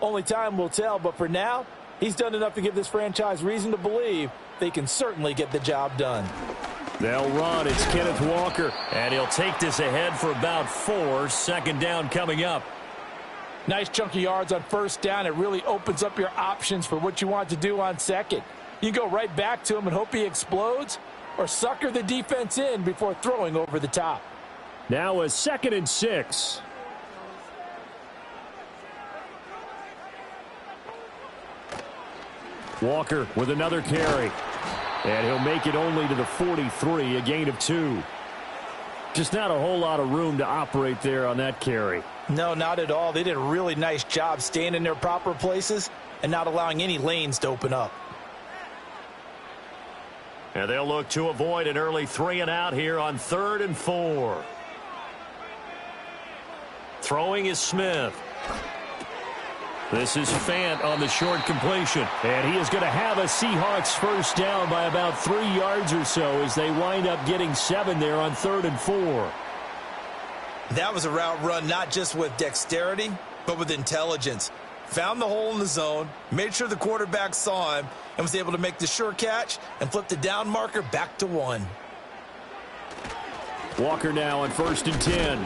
Only time will tell, but for now, he's done enough to give this franchise reason to believe they can certainly get the job done. They'll run. It's Kenneth Walker, and he'll take this ahead for about 4. Second down coming up. Nice chunky yards on first down. It really opens up your options for what you want to do on second. You go right back to him and hope he explodes, or sucker the defense in before throwing over the top. Now a 2nd and 6. Walker with another carry. And he'll make it only to the 43, a gain of 2. Just not a whole lot of room to operate there on that carry. No, not at all. They did a really nice job staying in their proper places and not allowing any lanes to open up. And they'll look to avoid an early 3 and out here on 3rd and 4. Throwing is Smith. This is Fant on the short completion. And he is going to have a Seahawks first down by about 3 yards or so as they wind up getting 7 there on 3rd and 4. That was a route run not just with dexterity, but with intelligence. Found the hole in the zone, made sure the quarterback saw him, and was able to make the sure catch and flip the down marker back to 1. Walker now on 1st and 10.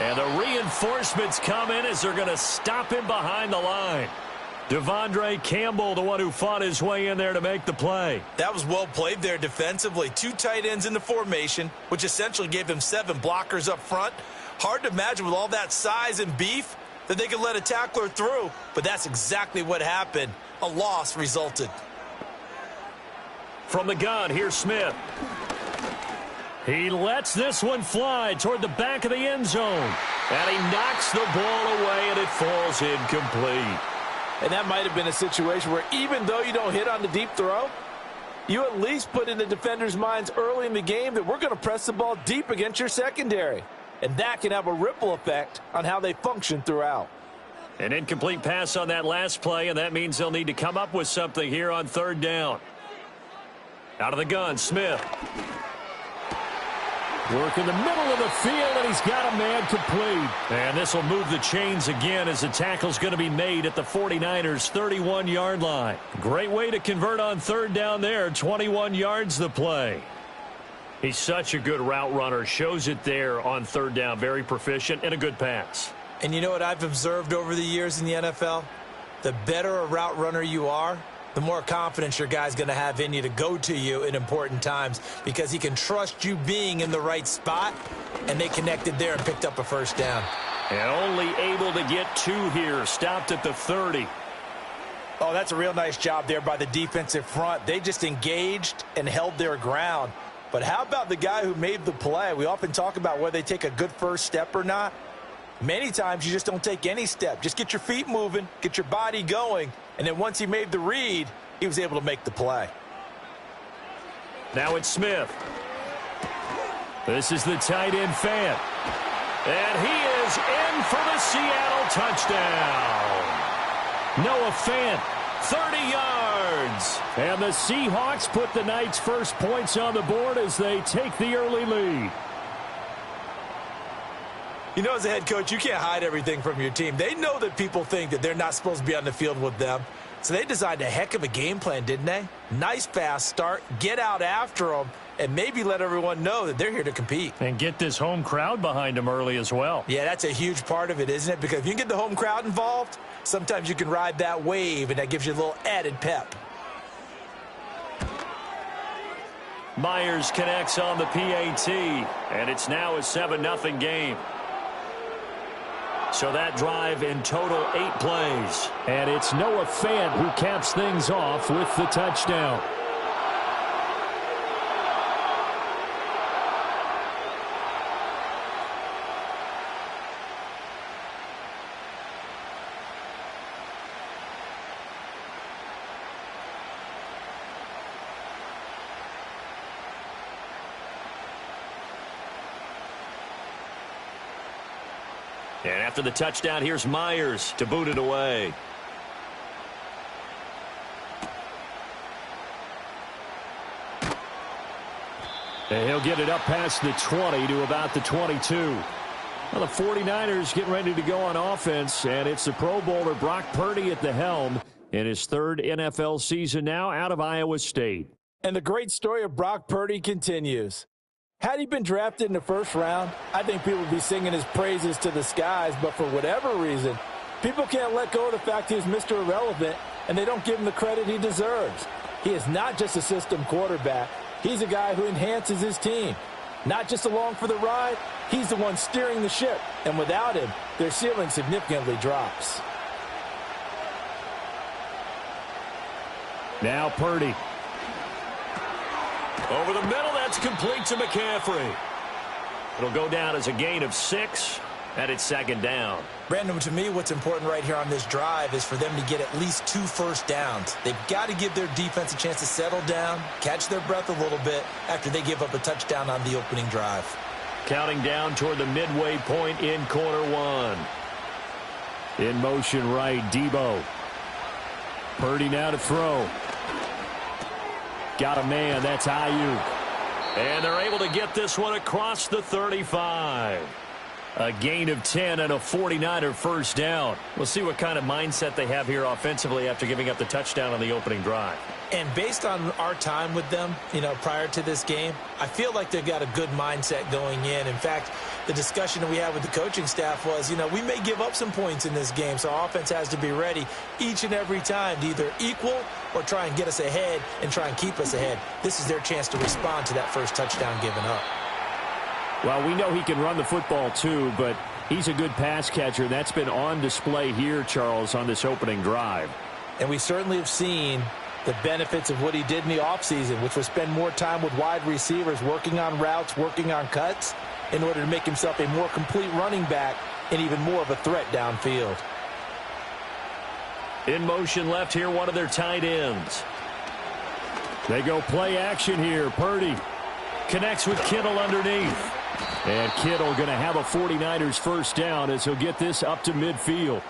And the reinforcements come in as they're going to stop him behind the line. Devondre Campbell, the one who fought his way in there to make the play. That was well played there defensively. 2 tight ends in the formation, which essentially gave him 7 blockers up front. Hard to imagine with all that size and beef that they could let a tackler through, but that's exactly what happened. A loss resulted. From the gun, here's Smith. He lets this one fly toward the back of the end zone. And he knocks the ball away, and it falls incomplete. And that might have been a situation where even though you don't hit on the deep throw, you at least put in the defender's minds early in the game that we're going to press the ball deep against your secondary. And that can have a ripple effect on how they function throughout. An incomplete pass on that last play, and that means they'll need to come up with something here on 3rd down. Out of the gun, Smith. Work in the middle of the field, and he's got a man complete. And this will move the chains again as the tackle's going to be made at the 49ers' 31-yard line. Great way to convert on 3rd down there. 21 yards the play. He's such a good route runner. Shows it there on 3rd down. Very proficient and a good pass. And you know what I've observed over the years in the NFL? The better a route runner you are, the more confidence your guy's going to have in you to go to you in important times because he can trust you being in the right spot, and they connected there and picked up a first down. And only able to get 2 here. Stopped at the 30. Oh, that's a real nice job there by the defensive front. They just engaged and held their ground. But how about the guy who made the play? We often talk about whether they take a good first step or not. Many times you just don't take any step. Just get your feet moving, get your body going, and then once he made the read, he was able to make the play. Now it's Smith. This is the tight end Fant. And he is in for the Seattle touchdown. Noah Fant, 30 yards. And the Seahawks put the Knights' first points on the board as they take the early lead. You know, as a head coach, you can't hide everything from your team. They know that people think that they're not supposed to be on the field with them. So they designed a heck of a game plan, didn't they? Nice fast start, get out after them, and maybe let everyone know that they're here to compete. And get this home crowd behind them early as well. Yeah, that's a huge part of it, isn't it? Because if you can get the home crowd involved, sometimes you can ride that wave, and that gives you a little added pep. Myers connects on the PAT, and it's now a 7-0 game. So that drive in total 8 plays. And it's Noah Fant who caps things off with the touchdown. And after the touchdown, here's Myers to boot it away. And he'll get it up past the 20 to about the 22. Well, the 49ers getting ready to go on offense, and it's the Pro Bowler Brock Purdy at the helm in his third NFL season now out of Iowa State. And the great story of Brock Purdy continues. Had he been drafted in the first round, I think people would be singing his praises to the skies, but for whatever reason, people can't let go of the fact he's Mr. Irrelevant, and they don't give him the credit he deserves. He is not just a system quarterback. He's a guy who enhances his team. Not just along for the ride, he's the one steering the ship, and without him, their ceiling significantly drops. Now Purdy. Over the middle, that's complete to McCaffrey. It'll go down as a gain of 6, and it's second down. Brandon, to me, what's important right here on this drive is for them to get at least 2 first downs. They've got to give their defense a chance to settle down, catch their breath a little bit after they give up a touchdown on the opening drive. Counting down toward the midway point in quarter 1. In motion right, Debo. Purdy now to throw. Got a man, that's Ayuk. And they're able to get this one across the 35. A gain of 10 and a 49er first down. We'll see what kind of mindset they have here offensively after giving up the touchdown on the opening drive. And based on our time with them, prior to this game, I feel like they've got a good mindset going in. In fact, the discussion that we had with the coaching staff was, we may give up some points in this game, so our offense has to be ready each and every time to either equal or try and get us ahead and try and keep us ahead. This is their chance to respond to that first touchdown given up. Well, we know he can run the football too, but he's a good pass catcher. That's been on display here, Charles, on this opening drive. And we certainly have seen the benefits of what he did in the offseason, which was spend more time with wide receivers, working on routes, working on cuts, in order to make himself a more complete running back and even more of a threat downfield. In motion left here, one of their tight ends. They go play action here. Purdy connects with Kittle underneath. And Kittle going to have a 49ers first down as he'll get this up to midfield.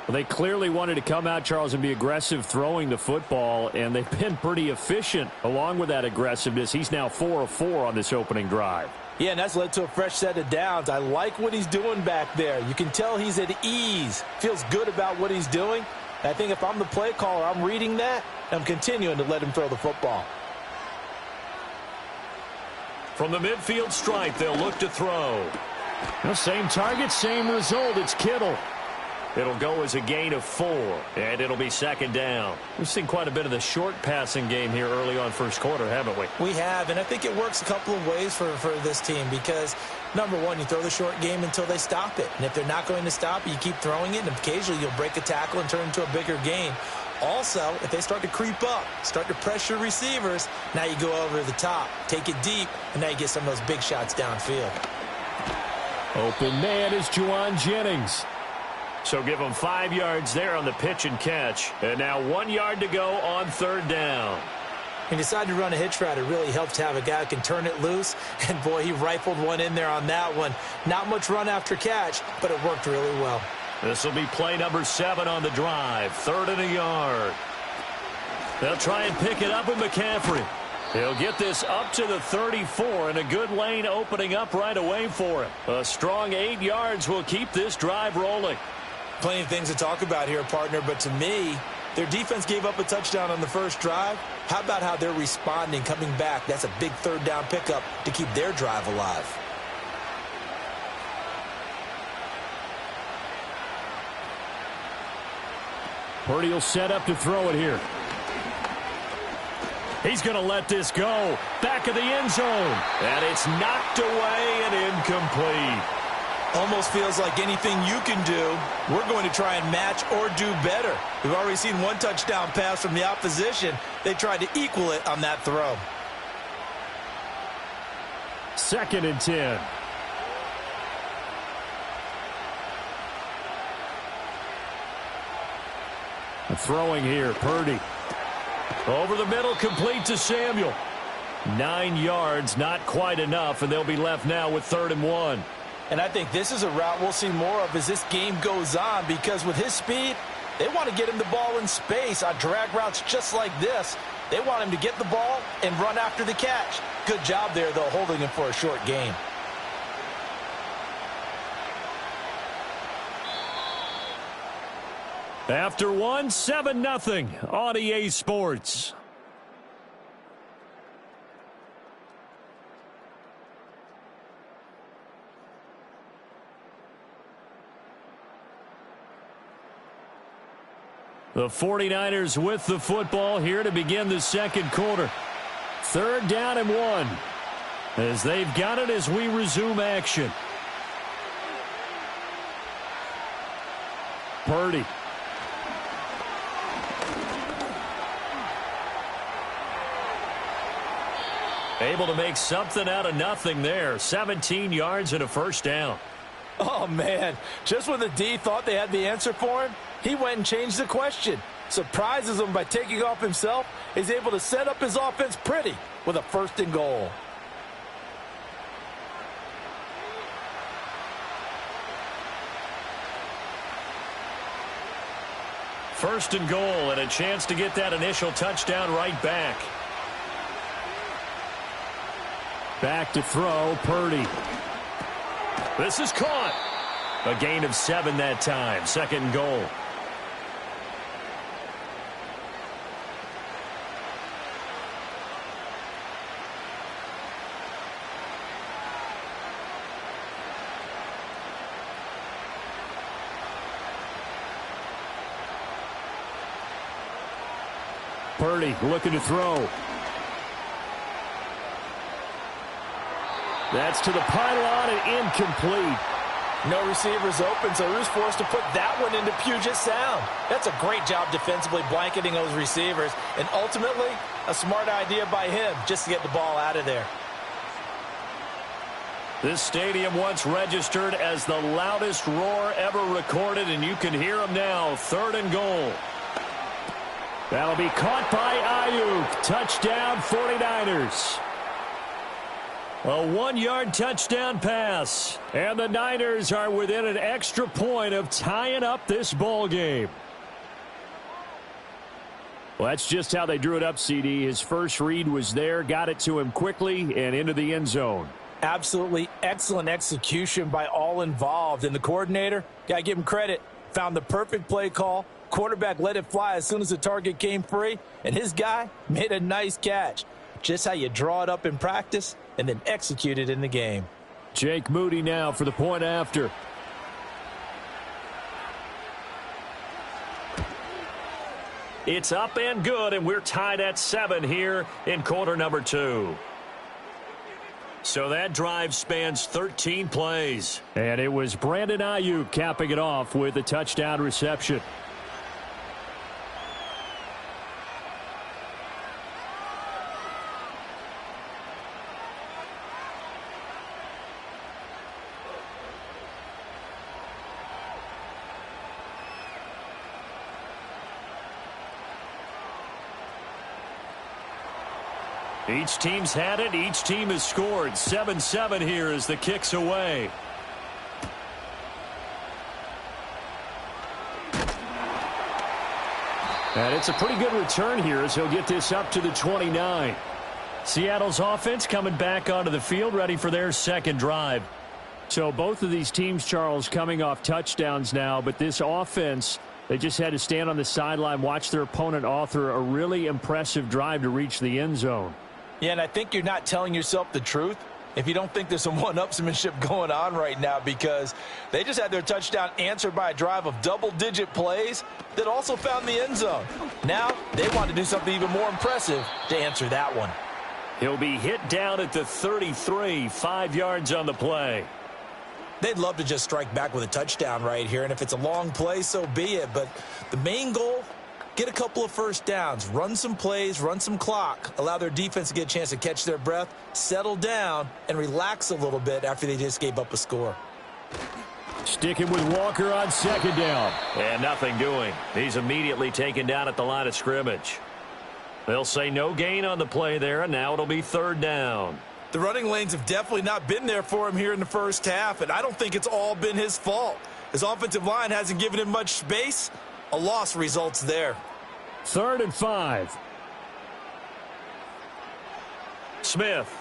Well, they clearly wanted to come out, Charles, and be aggressive throwing the football, and they've been pretty efficient along with that aggressiveness. He's now 4 of 4 on this opening drive. Yeah, and that's led to a fresh set of downs. I like what he's doing back there. You can tell he's at ease, feels good about what he's doing. I think if I'm the play caller, I'm reading that, and I'm continuing to let him throw the football. From the midfield stripe, they'll look to throw. Well, same target, same result. It's Kittle. It'll go as a gain of 4, and it'll be second down. We've seen quite a bit of the short passing game here early on first quarter, haven't we? We have, and I think it works a couple of ways for this team because, number one, you throw the short game until they stop it. And if they're not going to stop it, you keep throwing it, and occasionally you'll break a tackle and turn it into a bigger gain. Also, if they start to creep up, start to pressure receivers, now you go over the top, take it deep, and now you get some of those big shots downfield. Open man is Juwan Jennings. So give them 5 yards there on the pitch and catch. And now 1 yard to go on third down. He decided to run a hitch route. It really helps to have a guy who can turn it loose. And, boy, he rifled one in there on that one. Not much run after catch, but it worked really well. This will be play number 7 on the drive. 3rd and a yard. They'll try and pick it up with McCaffrey. He'll get this up to the 34, and a good lane opening up right away for him. A strong 8 yards will keep this drive rolling. Plenty of things to talk about here, partner, but to me, their defense gave up a touchdown on the first drive. How about how they're responding, coming back? That's a big third down pickup to keep their drive alive. Purdy will set up to throw it here. He's going to let this go. Back of the end zone. And it's knocked away and incomplete. Almost feels like anything you can do, we're going to try and match or do better. We've already seen one touchdown pass from the opposition. They tried to equal it on that throw. 2nd and 10. Throwing here, Purdy. Over the middle, complete to Samuel. 9 yards, not quite enough, and they'll be left now with 3rd and 1. And I think this is a route we'll see more of as this game goes on, because with his speed, they want to get him the ball in space on drag routes just like this. They want him to get the ball and run after the catch. Good job there, though, holding him for a short gain. After one, 7-0 on EA Sports. The 49ers with the football here to begin the second quarter. 3rd down and 1. As they've got it as we resume action. Purdy. Able to make something out of nothing there. 17 yards and a first down. Oh, man. Just when the D thought they had the answer for him, he went and changed the question. Surprises him by taking off himself. He's able to set up his offense pretty with a 1st and goal. First and goal and a chance to get that initial touchdown right back. Back to throw, Purdy. This is caught. A gain of 7 that time. 2nd and goal. Purdy looking to throw. That's to the pylon and incomplete. No receivers open, so he was forced to put that one into Puget Sound. That's a great job defensively blanketing those receivers, and ultimately a smart idea by him just to get the ball out of there. This stadium once registered as the loudest roar ever recorded, and you can hear him now. 3rd and goal. That'll be caught by Ayuk. Touchdown 49ers. A 1-yard touchdown pass. And the Niners are within an extra point of tying up this ball game. Well, that's just how they drew it up, CD. His first read was there, got it to him quickly, and into the end zone. Absolutely excellent execution by all involved. And the coordinator, got to give him credit, found the perfect play call. Quarterback let it fly as soon as the target came free, and his guy made a nice catch. Just how you draw it up in practice and then execute it in the game. Jake Moody now for the point after. It's up and good, and we're tied at 7 here in quarter number 2. So that drive spans 13 plays. And it was Brandon Ayuk capping it off with a touchdown reception. Each team's had it. Each team has scored. 7-7 here as the kick's away. And it's a pretty good return here as he'll get this up to the 29. Seattle's offense coming back onto the field, ready for their second drive. So both of these teams, Charles, coming off touchdowns now, but this offense, they just had to stand on the sideline, watch their opponent author a really impressive drive to reach the end zone. Yeah, and I think you're not telling yourself the truth if you don't think there's some one-upsmanship going on right now, because they just had their touchdown answered by a drive of double-digit plays that also found the end zone. Now they want to do something even more impressive to answer that one. He'll be hit down at the 33, 5 yards on the play. They'd love to just strike back with a touchdown right here, and if it's a long play, so be it. But the main goal, get a couple of first downs, run some plays, run some clock, allow their defense to get a chance to catch their breath, settle down, and relax a little bit after they just gave up a score. Sticking with Walker on 2nd down. And nothing doing. He's immediately taken down at the line of scrimmage. They'll say no gain on the play there, and now it'll be 3rd down. The running lanes have definitely not been there for him here in the first half, and I don't think it's all been his fault. His offensive line hasn't given him much space. A loss results there. 3rd and 5. Smith.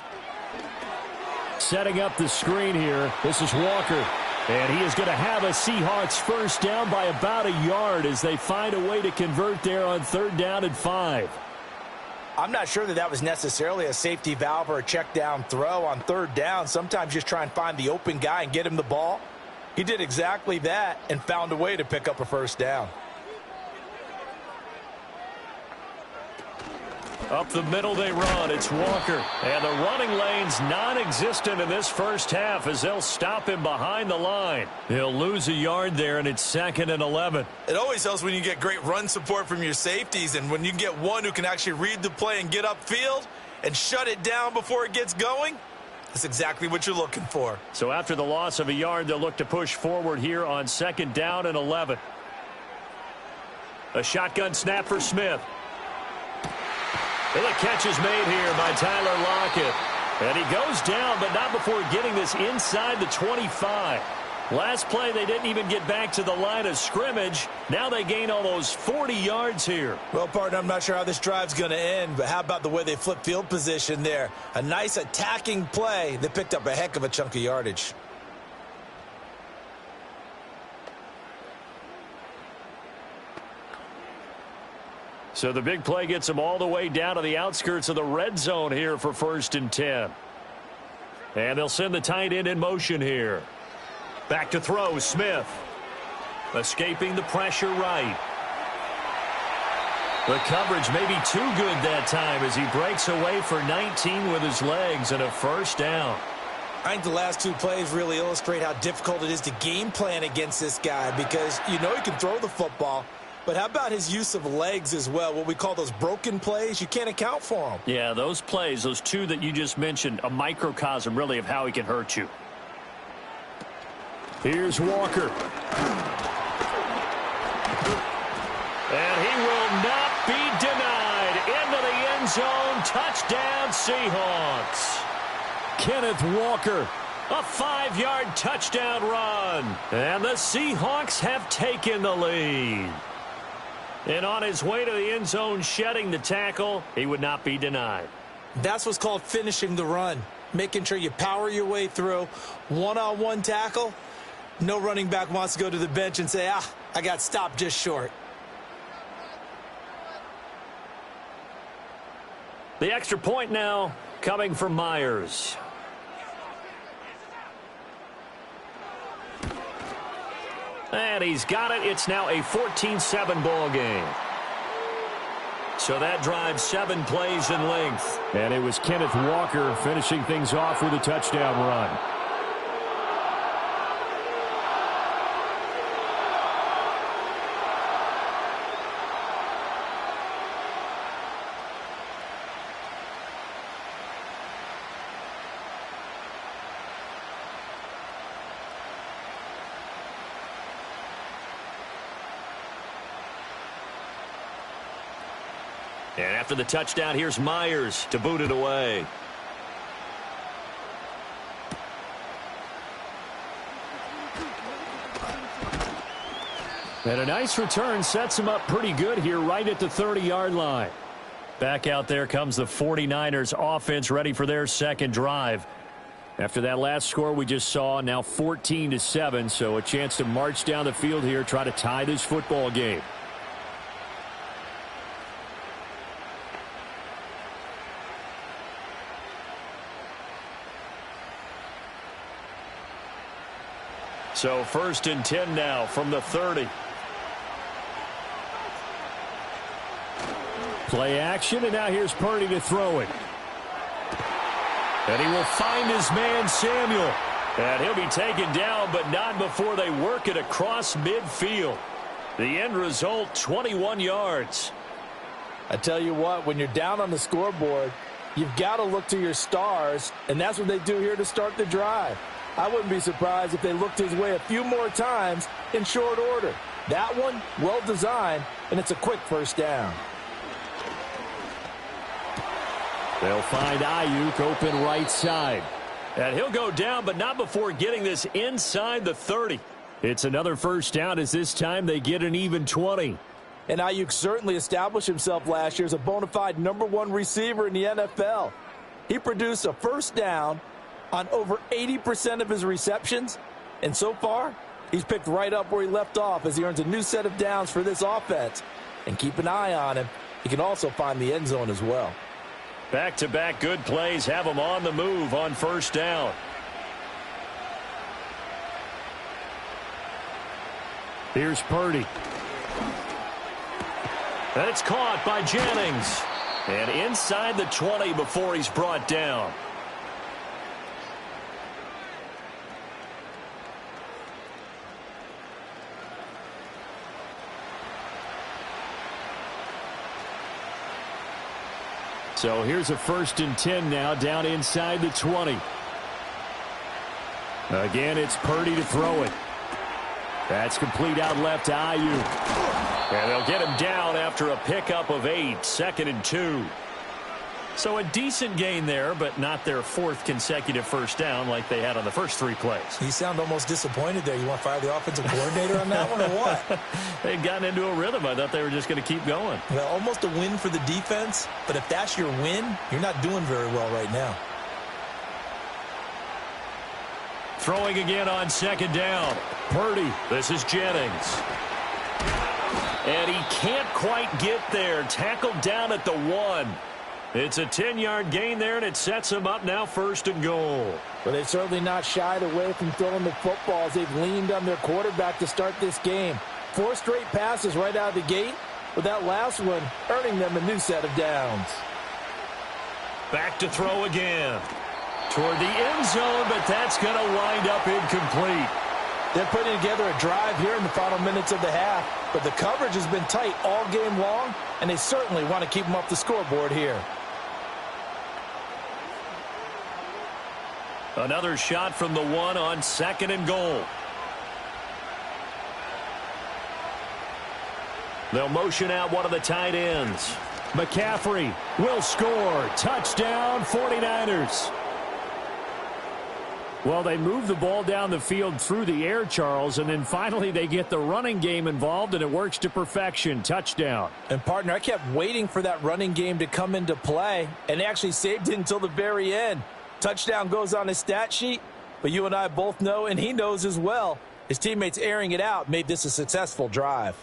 Setting up the screen here. This is Walker. And he is going to have a Seahawks first down by about a yard as they find a way to convert there on 3rd down and 5. I'm not sure that was necessarily a safety valve or a check down throw on 3rd down. Sometimes just try and find the open guy and get him the ball. He did exactly that and found a way to pick up a first down. Up the middle they run. It's Walker. And the running lane's non-existent in this first half as they'll stop him behind the line. He'll lose a yard there, and it's 2nd and 11. It always helps when you get great run support from your safeties, and when you get one who can actually read the play and get upfield and shut it down before it gets going, that's exactly what you're looking for. So after the loss of a yard, they'll look to push forward here on 2nd down and 11. A shotgun snap for Smith. And the catch is made here by Tyler Lockett. And he goes down, but not before getting this inside the 25. Last play, they didn't even get back to the line of scrimmage. Now they gain almost 40 yards here. Well, partner, I'm not sure how this drive's going to end, but how about the way they flip field position there? A nice attacking play. They picked up a heck of a chunk of yardage. So the big play gets them all the way down to the outskirts of the red zone here for 1st and 10. And they'll send the tight end in motion here. Back to throw, Smith. Escaping the pressure right. The coverage may be too good that time as he breaks away for 19 with his legs and a first down. I think the last 2 plays really illustrate how difficult it is to game plan against this guy because you know he can throw the football. But how about his use of legs as well? What we call those broken plays, you can't account for them. Yeah, those plays, those 2 that you just mentioned, a microcosm really of how he can hurt you. Here's Walker. And he will not be denied. Into the end zone. Touchdown, Seahawks. Kenneth Walker. A 5-yard touchdown run. And the Seahawks have taken the lead. And on his way to the end zone, shedding the tackle, he would not be denied. That's what's called finishing the run. Making sure you power your way through. One-on-one tackle. No running back wants to go to the bench and say, I got stopped just short. The extra point now coming from Myers. And he's got it. It's now a 14-7 ball game. So that drives 7 plays in length. And it was Kenneth Walker finishing things off with a touchdown run. And after the touchdown, here's Myers to boot it away. And a nice return sets him up pretty good here right at the 30-yard line. Back out there comes the 49ers offense ready for their second drive. After that last score we just saw, now 14-7, so a chance to march down the field here, try to tie this football game. So 1st and 10 now from the 30. Play action, and now here's Purdy to throw it. And he will find his man Samuel. And he'll be taken down, but not before they work it across midfield. The end result, 21 yards. I tell you what, when you're down on the scoreboard, you've got to look to your stars, and that's what they do here to start the drive. I wouldn't be surprised if they looked his way a few more times in short order. That one, well designed, and it's a quick first down. They'll find Ayuk open right side. And he'll go down, but not before getting this inside the 30. It's another first down as this time they get an even 20. And Ayuk certainly established himself last year as a bona fide #1 receiver in the NFL. He produced a first down on over 80% of his receptions And so far, he's picked right up where he left off as he earns a new set of downs for this offense. And keep an eye on him. He can also find the end zone as well. Back-to-back good plays have him on the move on first down. Here's Purdy. And it's caught by Jennings. And inside the 20 before he's brought down. So here's a 1st and 10 now down inside the 20. Again, it's Purdy to throw it. That's complete out left to Ayuk. And they'll get him down after a pickup of 8, 2nd and 2. So a decent gain there, but not their 4th consecutive first down like they had on the first 3 plays. You sound almost disappointed there. You want to fire the offensive coordinator on that one or what? They'd gotten into a rhythm. I thought they were just going to keep going. Well, almost a win for the defense, but if that's your win, you're not doing very well right now. Throwing again on 2nd down. Purdy. This is Jennings. And he can't quite get there. Tackled down at the 1. It's a 10-yard gain there, and it sets him up now 1st and goal. But they've certainly not shied away from throwing the football as they've leaned on their quarterback to start this game. 4 straight passes right out of the gate, with that last one earning them a new set of downs. Back to throw again. Toward the end zone, but that's going to wind up incomplete. They're putting together a drive here in the final minutes of the half, but the coverage has been tight all game long, and they certainly want to keep them off the scoreboard here. Another shot from the 1 on 2nd and goal. They'll motion out one of the tight ends. McCaffrey will score. Touchdown, 49ers. Well, they move the ball down the field through the air, Charles, and then finally they get the running game involved, and it works to perfection. Touchdown. And, partner, I kept waiting for that running game to come into play, and they actually saved it until the very end. Touchdown goes on his stat sheet, but you and I both know, and he knows as well, his teammates airing it out made this a successful drive.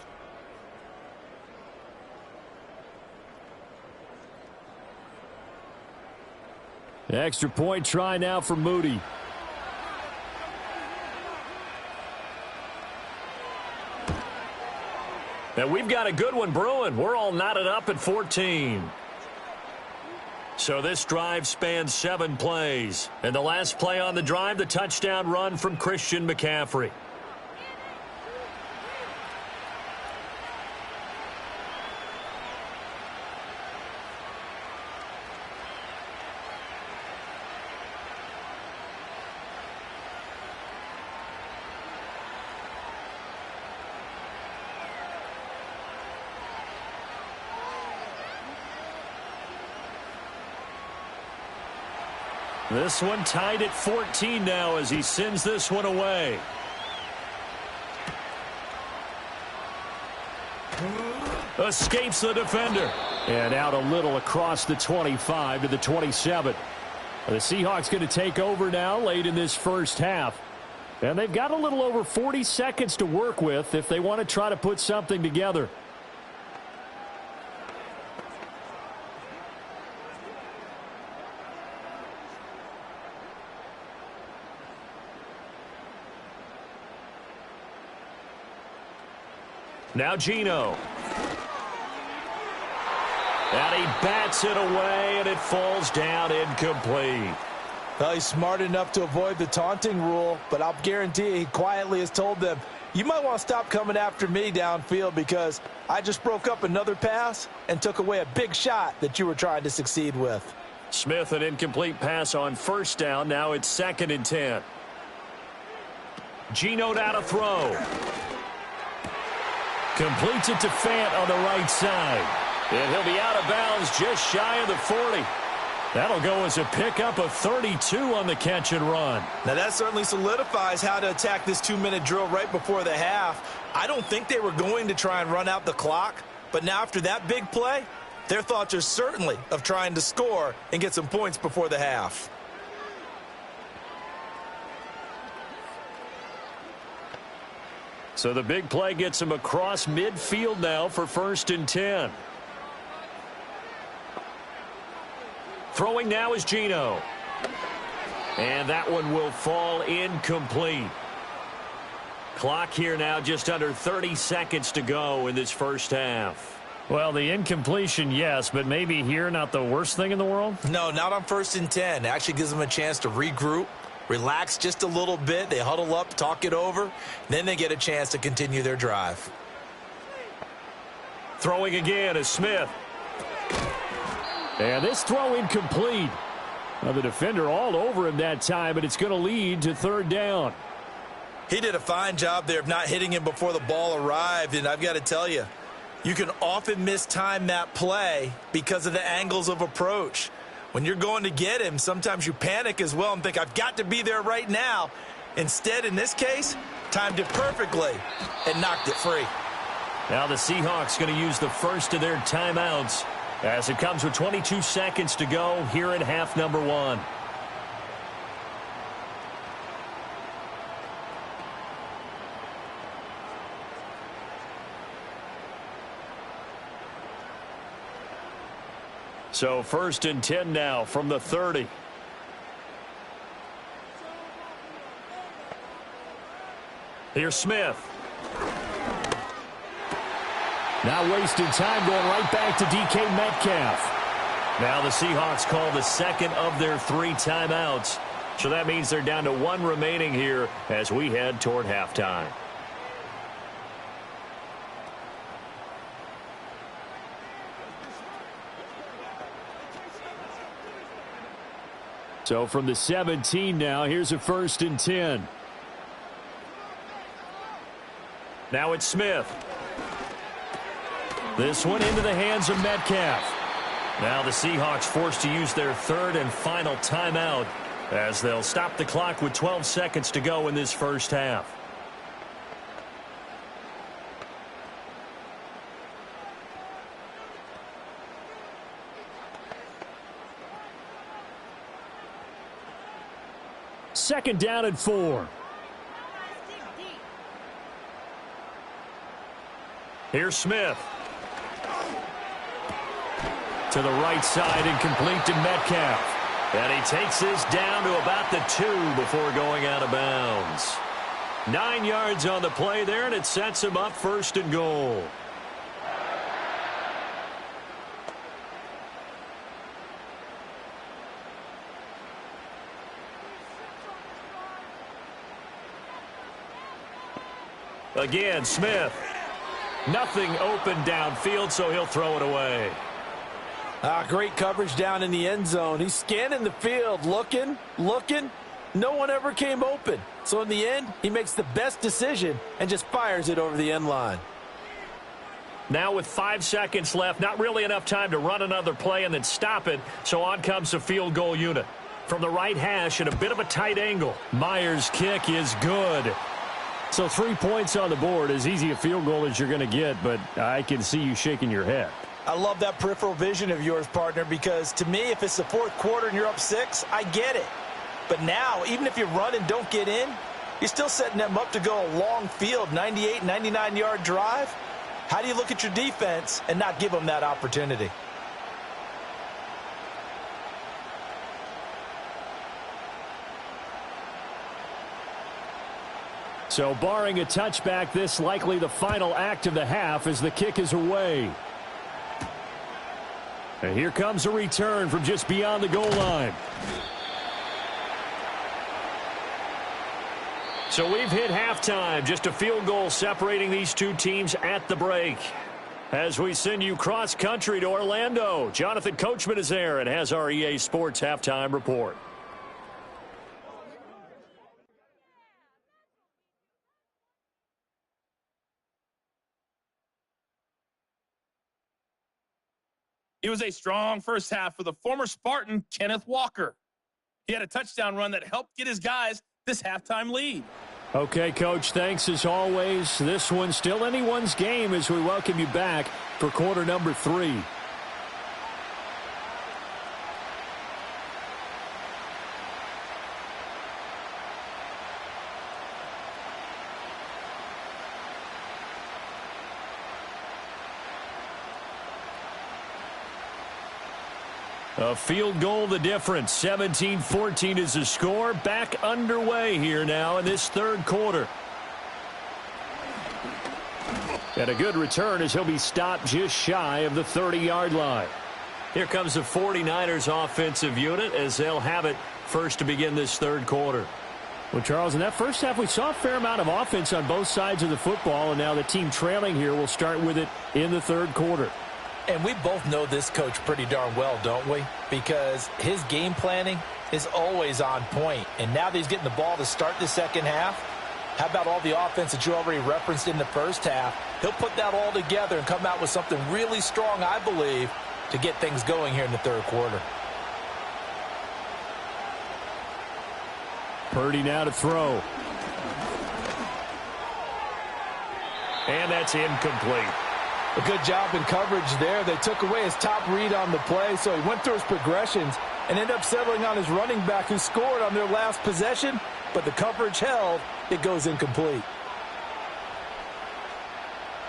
Extra point try now for Moody. And we've got a good one brewing. We're all knotted up at 14. So this drive spans 7 plays. And the last play on the drive, the touchdown run from Christian McCaffrey. This one tied at 14 now as he sends this one away. Escapes the defender. And out a little across the 25 to the 27. The Seahawks going to take over now late in this first half. And they've got a little over 40 seconds to work with if they want to try to put something together. Now Geno. And he bats it away, and it falls down incomplete. Well, he's smart enough to avoid the taunting rule, but I'll guarantee he quietly has told them, you might want to stop coming after me downfield because I just broke up another pass and took away a big shot that you were trying to succeed with. Smith, an incomplete pass on first down. Now it's 2nd and 10. Geno now to throw. Completes it to Fant on the right side. And he'll be out of bounds just shy of the 40. That'll go as a pickup of 32 on the catch and run. Now that certainly solidifies how to attack this 2-minute drill right before the half. I don't think they were going to try and run out the clock, but now after that big play, their thoughts are certainly of trying to score and get some points before the half. So the big play gets him across midfield now for 1st and 10. Throwing now is Geno. And that one will fall incomplete. Clock here now just under 30 seconds to go in this first half. Well, the incompletion, yes, but maybe here not the worst thing in the world? No, not on 1st and 10. It actually gives them a chance to regroup, relax just a little bit. They huddle up, talk it over. Then they get a chance to continue their drive. Throwing again is Smith. And this throw incomplete. Well, the defender all over him that time, but it's going to lead to 3rd down. He did a fine job there of not hitting him before the ball arrived, and I've got to tell you, you can often mistime that play because of the angles of approach. When you're going to get him, sometimes you panic as well and think, I've got to be there right now. Instead, in this case, timed it perfectly and knocked it free. Now the Seahawks going to use the first of their timeouts as it comes with 22 seconds to go here in half number 1. So 1st and 10 now from the 30. Here's Smith. Now wasting time going right back to DK Metcalf. Now the Seahawks call the second of their 3 timeouts. So that means they're down to 1 remaining here as we head toward halftime. So from the 17 now, here's a 1st and 10. Now it's Smith. This one into the hands of Metcalf. Now the Seahawks forced to use their 3rd and final timeout as they'll stop the clock with 12 seconds to go in this first half. Second down and 4. Here's Smith. To the right side and complete to Metcalf. And he takes this down to about the 2 before going out of bounds. 9 yards on the play there, and it sets him up 1st and goal. Again, Smith. Nothing open downfield, so he'll throw it away. Great coverage down in the end zone. He's scanning the field, looking. No one ever came open. So in the end, he makes the best decision and just fires it over the end line. Now with 5 seconds left, not really enough time to run another play and then stop it. So on comes the field goal unit. From the right hash at a bit of a tight angle. Myers' kick is good. So 3 points on the board, as easy a field goal as you're going to get, but I can see you shaking your head. I love that peripheral vision of yours, partner, because to me, if it's the 4th quarter and you're up 6, I get it. But now, even if you run and don't get in, you're still setting them up to go a long field, 98, 99-yard drive. How do you look at your defense and not give them that opportunity? So barring a touchback, this likely the final act of the half as the kick is away. And here comes a return from just beyond the goal line. So we've hit halftime. Just a field goal separating these 2 teams at the break. As we send you cross-country to Orlando, Jonathan Coachman is there and has our EA Sports halftime report. It was a strong first half for the former Spartan, Kenneth Walker. He had a touchdown run that helped get his guys this halftime lead. Okay, Coach, thanks as always. This one's still anyone's game as we welcome you back for quarter number 3. A field goal the difference. 17-14 is the score. Back underway here now in this third quarter. And a good return as he'll be stopped just shy of the 30-yard line. Here comes the 49ers offensive unit as they'll have it first to begin this third quarter. Well, Charles, in that first half, we saw a fair amount of offense on both sides of the football, and now the team trailing here will start with it in the third quarter. And we both know this coach pretty darn well, don't we? Because his game planning is always on point. And now that he's getting the ball to start the second half, how about all the offense that you already referenced in the first half? He'll put that all together and come out with something really strong, I believe, to get things going here in the third quarter. Purdy now to throw. And that's incomplete. A good job in coverage there. They took away his top read on the play, so he went through his progressions and ended up settling on his running back who scored on their last possession, but the coverage held. It goes incomplete.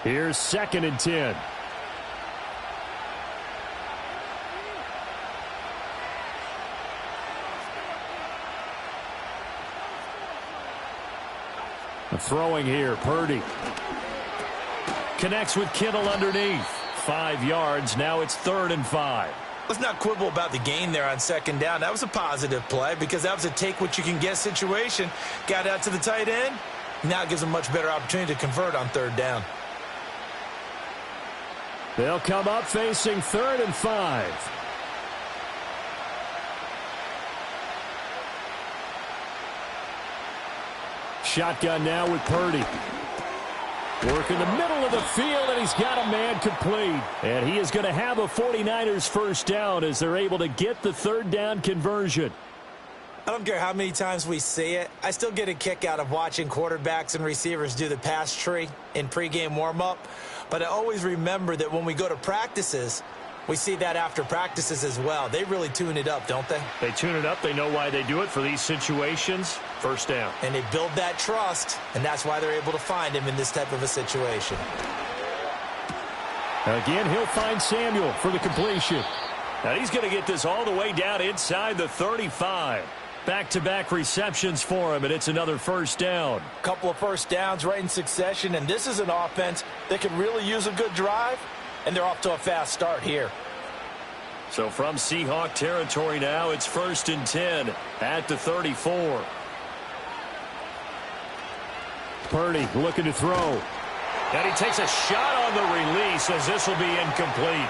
Here's 2nd and 10. Throwing here, Purdy. Connects with Kittle underneath. 5 yards. Now it's 3rd and 5. Let's not quibble about the gain there on 2nd down. That was a positive play because that was a take-what-you-can-get situation. Got out to the tight end. Now it gives them a much better opportunity to convert on 3rd down. They'll come up facing 3rd and 5. Shotgun now with Purdy. Work in the middle of the field, and he's got a man complete. And he is going to have a 49ers first down as they're able to get the 3rd down conversion. I don't care how many times we see it. I still get a kick out of watching quarterbacks and receivers do the pass tree in pregame warm-up. But I always remember that when we go to practices, we see that after practices as well. They really tune it up, don't they? They tune it up. They know why they do it for these situations. First down. And they build that trust, and that's why they're able to find him in this type of a situation. Again, he'll find Samuel for the completion. Now he's going to get this all the way down inside the 35. Back-to-back receptions for him, and it's another first down. Couple of first downs right in succession, and this is an offense that can really use a good drive, and they're off to a fast start here. So from Seahawk territory now, it's 1st and 10 at the 34. Purdy looking to throw. And he takes a shot on the release as this will be incomplete.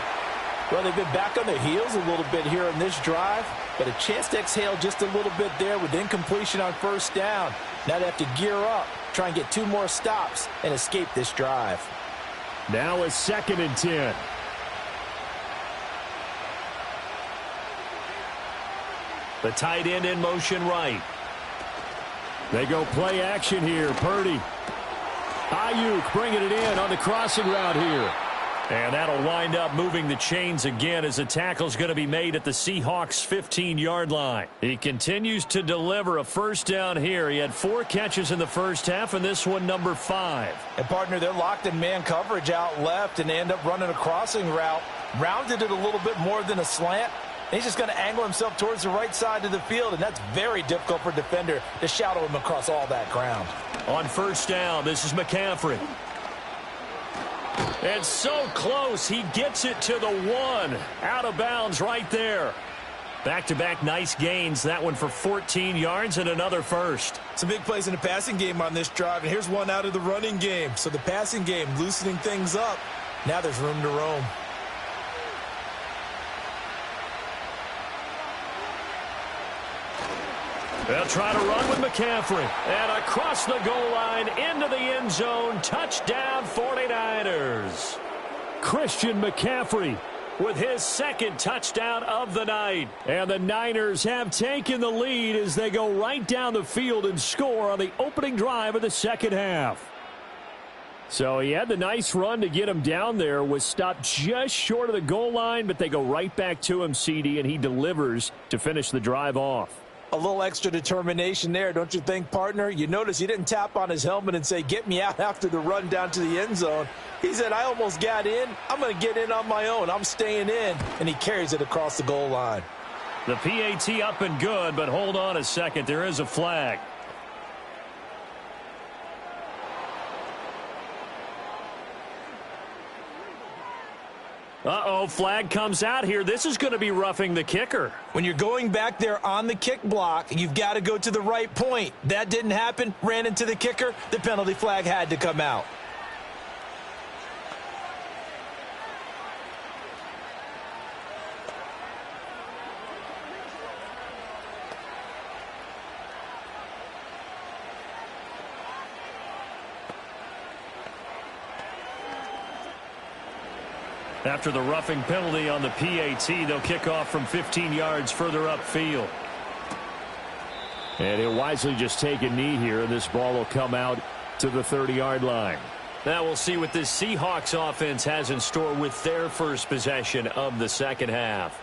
Well, they've been back on their heels a little bit here in this drive, but a chance to exhale just a little bit there with incompletion on first down. Now they have to gear up, try and get 2 more stops, and escape this drive. Now a 2nd and 10. The tight end in motion right. They go play action here. Purdy. Ayuk bringing it in on the crossing route here. And that'll wind up moving the chains again as the tackle's going to be made at the Seahawks 15-yard line. He continues to deliver a first down here. He had 4 catches in the first half, and this one number 5. And, partner, they're locked in man coverage out left, and they end up running a crossing route. Rounded it a little bit more than a slant. And he's just going to angle himself towards the right side of the field, and that's very difficult for a defender to shadow him across all that ground. On first down, this is McCaffrey. And so close, he gets it to the 1. Out of bounds right there. Back-to-back nice gains. That one for 14 yards and another first. Some big plays in the passing game on this drive, and here's one out of the running game. So the passing game loosening things up. Now there's room to roam. They'll try to run with McCaffrey. And across the goal line into the end zone. Touchdown 49ers. Christian McCaffrey with his 2nd touchdown of the night. And the Niners have taken the lead as they go right down the field and score on the opening drive of the second half. So he had the nice run to get him down there, was stopped just short of the goal line, but they go right back to him, CD, and he delivers to finish the drive off. A little extra determination there, don't you think, partner? You notice he didn't tap on his helmet and say, get me out after the run down to the end zone. He said, I almost got in. I'm going to get in on my own. I'm staying in. And he carries it across the goal line. The PAT up and good, but hold on a second. There is a flag. Uh-oh, flag comes out here. This is going to be roughing the kicker. When you're going back there on the kick block, you've got to go to the right point. That didn't happen. Ran into the kicker. The penalty flag had to come out. After the roughing penalty on the PAT, they'll kick off from 15 yards further upfield. And he'll wisely just take a knee here, and this ball will come out to the 30-yard line. Now we'll see what this Seahawks offense has in store with their first possession of the second half.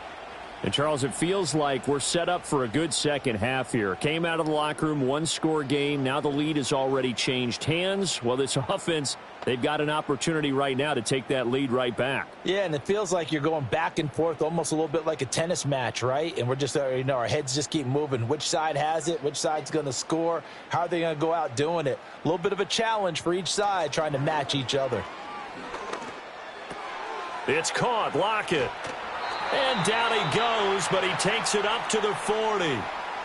And, Charles, it feels like we're set up for a good second half here. Came out of the locker room, one-score game. Now the lead has already changed hands. Well, this offense, they've got an opportunity right now to take that lead right back. Yeah, and it feels like you're going back and forth, almost a little bit like a tennis match, right? And we're just, our heads just keep moving. Which side has it? Which side's going to score? How are they going to go out doing it? A little bit of a challenge for each side, trying to match each other. It's caught. Lockett. And down he goes, but he takes it up to the 40.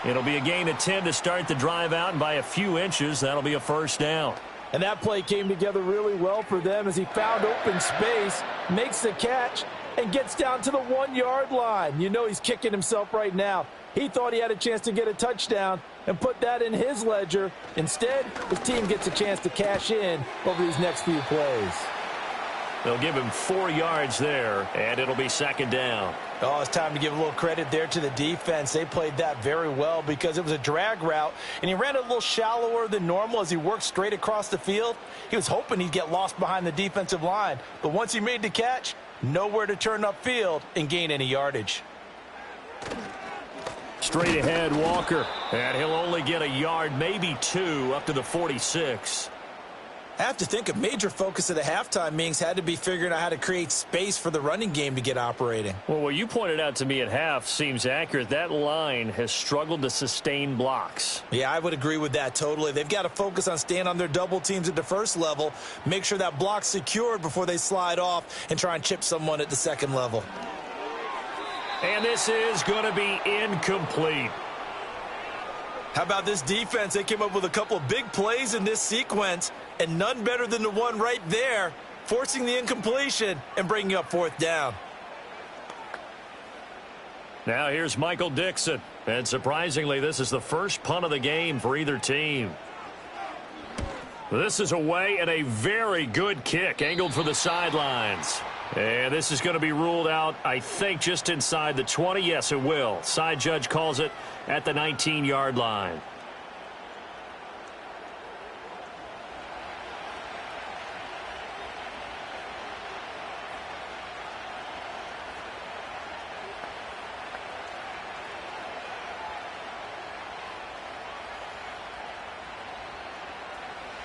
It'll be a gain of 10 to start the drive out, and by a few inches, that'll be a first down. And that play came together really well for them as he found open space, makes the catch, and gets down to the 1-yard line. You know he's kicking himself right now. He thought he had a chance to get a touchdown and put that in his ledger. Instead, his team gets a chance to cash in over these next few plays. They'll give him 4 yards there, and it'll be second down. Oh, it's time to give a little credit there to the defense. They played that very well because it was a drag route, and he ran it a little shallower than normal as he worked straight across the field. He was hoping he'd get lost behind the defensive line, but once he made the catch, nowhere to turn upfield and gain any yardage. Straight ahead, Walker, and he'll only get a yard, maybe 2, up to the 46. I have to think a major focus of the halftime meetings had to be figuring out how to create space for the running game to get operating. Well, what you pointed out to me at half seems accurate. That line has struggled to sustain blocks. Yeah, I would agree with that totally. They've got to focus on staying on their double teams at the first level, make sure that block's secured before they slide off and try and chip someone at the second level. And this is going to be incomplete. How about this defense? They came up with a couple of big plays in this sequence, and none better than the one right there, forcing the incompletion and bringing up fourth down. Now here's Michael Dixon. And surprisingly, this is the first punt of the game for either team. This is away and a very good kick, angled for the sidelines. And this is going to be ruled out, I think, just inside the 20. Yes, it will. Side judge calls it at the 19-yard line.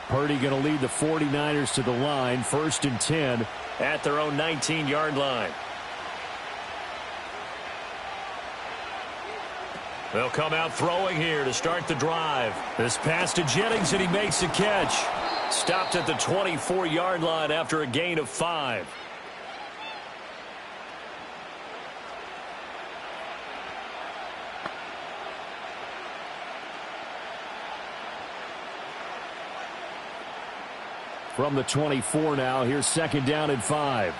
Purdy going to lead the 49ers to the line, 1st and 10 at their own 19-yard line. They'll come out throwing here to start the drive. This pass to Jennings, and he makes the catch. Stopped at the 24-yard line after a gain of 5. From the 24 now, here's 2nd down and 5.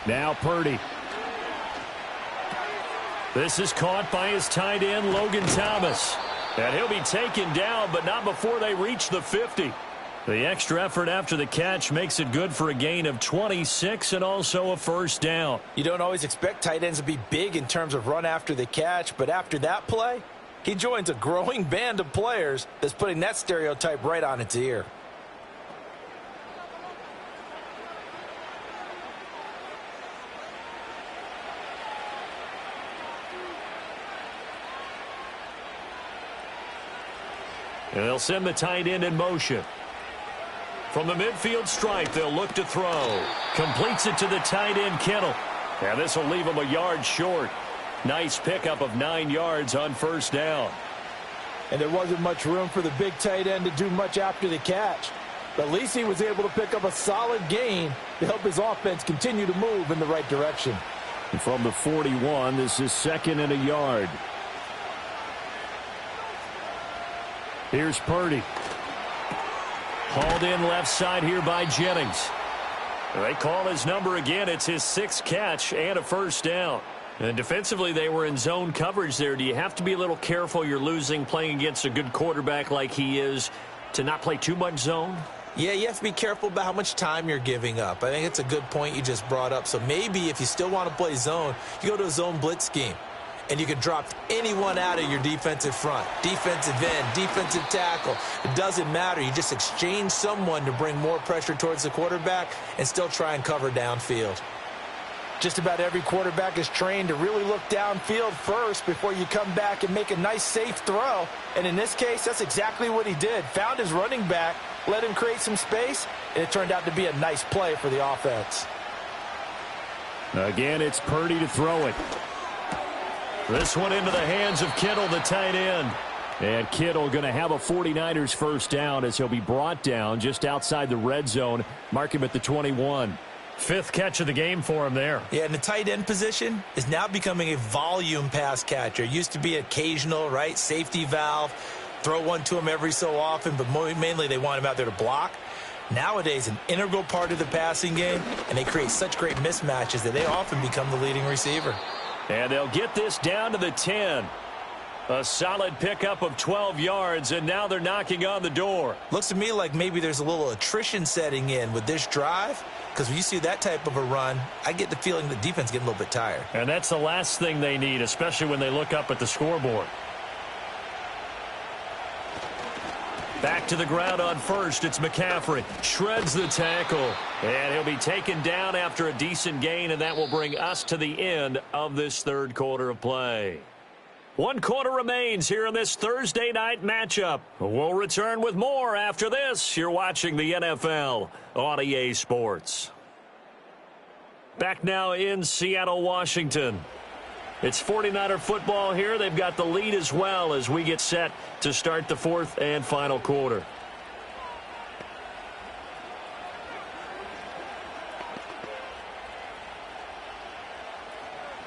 Now Purdy. This is caught by his tight end, Logan Thomas. And he'll be taken down, but not before they reach the 50. The extra effort after the catch makes it good for a gain of 26 and also a first down. You don't always expect tight ends to be big in terms of run after the catch, but after that play, he joins a growing band of players that's putting that stereotype right on its ear. And they'll send the tight end in motion. From the midfield stripe, they'll look to throw. Completes it to the tight end, Kittle. And this will leave him a yard short. Nice pickup of 9 yards on first down. And there wasn't much room for the big tight end to do much after the catch. But at least he was able to pick up a solid gain to help his offense continue to move in the right direction. And from the 41, this is 2nd and a yard. Here's Purdy. Hauled in left side here by Jennings. They call his number again. It's his 6th catch and a first down. And defensively, they were in zone coverage there. Do you have to be a little careful? You're losing playing against a good quarterback like he is to not play too much zone? Yeah, you have to be careful about how much time you're giving up. I think it's a good point you just brought up. So maybe if you still want to play zone, you go to a zone blitz scheme. And you can drop anyone out of your defensive front. Defensive end, defensive tackle. It doesn't matter. You just exchange someone to bring more pressure towards the quarterback and still try and cover downfield. Just about every quarterback is trained to really look downfield first before you come back and make a nice, safe throw. And in this case, that's exactly what he did. Found his running back, let him create some space, and it turned out to be a nice play for the offense. Again, it's Purdy to throw it. This one into the hands of Kittle, the tight end. And Kittle going to have a 49ers first down as he'll be brought down just outside the red zone. Mark him at the 21. 5th catch of the game for him there. Yeah, and the tight end position is now becoming a volume pass catcher. It used to be occasional, right? Safety valve. Throw one to him every so often, but mainly they want him out there to block. Nowadays, an integral part of the passing game, and they create such great mismatches that they often become the leading receiver. And they'll get this down to the 10. A solid pickup of 12 yards, and now they're knocking on the door. Looks to me like maybe there's a little attrition setting in with this drive, because when you see that type of a run, I get the feeling the defense getting a little bit tired. And that's the last thing they need, especially when they look up at the scoreboard. Back to the ground on first. It's McCaffrey. Shreds the tackle. And he'll be taken down after a decent gain, and that will bring us to the end of this 3rd quarter of play. 1 quarter remains here in this Thursday night matchup. We'll return with more after this. You're watching the NFL on EA Sports. Back now in Seattle, Washington. It's 49er football here. They've got the lead as well as we get set to start the 4th and final quarter.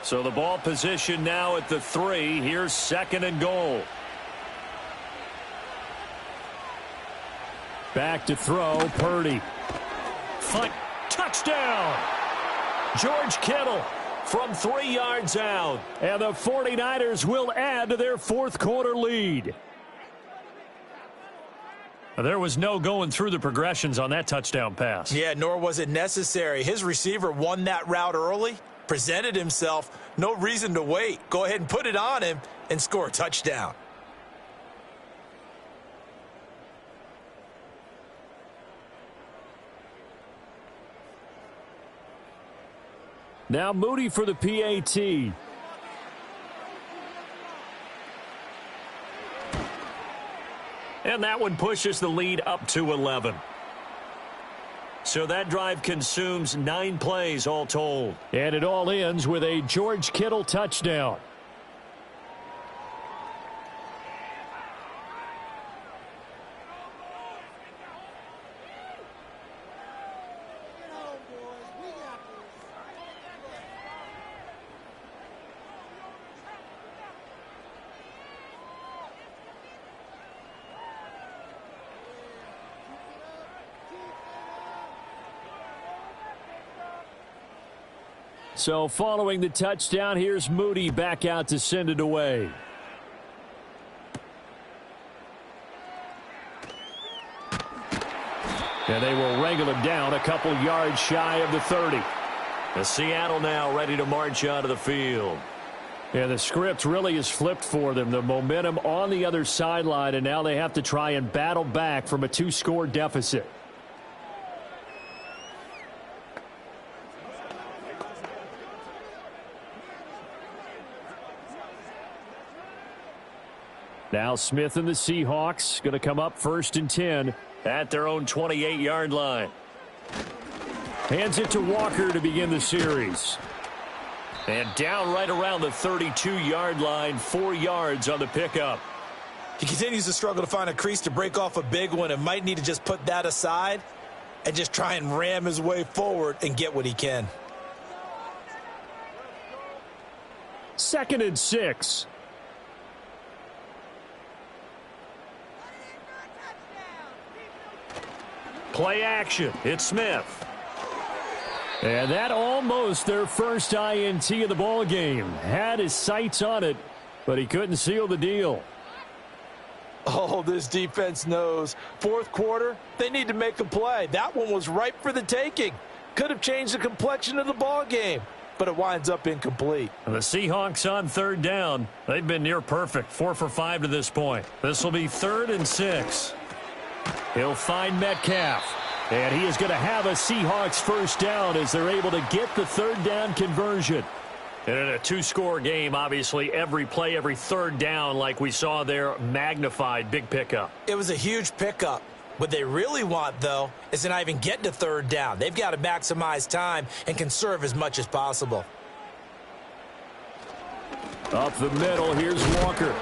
So the ball position now at the 3. Here's 2nd and goal. Back to throw, Purdy. Fight, touchdown! George Kittle from 3 yards out. And the 49ers will add to their 4th quarter lead. There was no going through the progressions on that touchdown pass. Yeah, nor was it necessary. His receiver won that route early, presented himself, no reason to wait. Go ahead and put it on him and score a touchdown. Now Moody for the PAT. And that one pushes the lead up to 11. So that drive consumes 9 plays all told. And it all ends with a George Kittle touchdown. So following the touchdown, here's Moody back out to send it away. And they will wrangle him down a couple yards shy of the 30. The Seattle now ready to march out of the field. And the script really is flipped for them. The momentum on the other sideline, and now they have to try and battle back from a 2-score deficit. Now Smith and the Seahawks going to come up 1st and 10 at their own 28-yard line. Hands it to Walker to begin the series. And down right around the 32-yard line, 4 yards on the pickup. He continues to struggle to find a crease to break off a big one and might need to just put that aside and just try and ram his way forward and get what he can. 2nd and 6. Play action. It's Smith. And that almost their first INT of the ball game. Had his sights on it, but he couldn't seal the deal. Oh, this defense knows. 4th quarter, they need to make a play. That one was ripe for the taking. Could have changed the complexion of the ball game, but it winds up incomplete. And the Seahawks on 3rd down. They've been near perfect, 4 for 5 to this point. This will be 3rd and 6. He'll find Metcalf. And he is going to have a Seahawks first down as they're able to get the 3rd down conversion. And in a 2-score game, obviously, every play, every 3rd down, like we saw there, magnified, big pickup. It was a huge pickup. What they really want, though, is to not even get to 3rd down. They've got to maximize time and conserve as much as possible. Up the middle, here's Walker.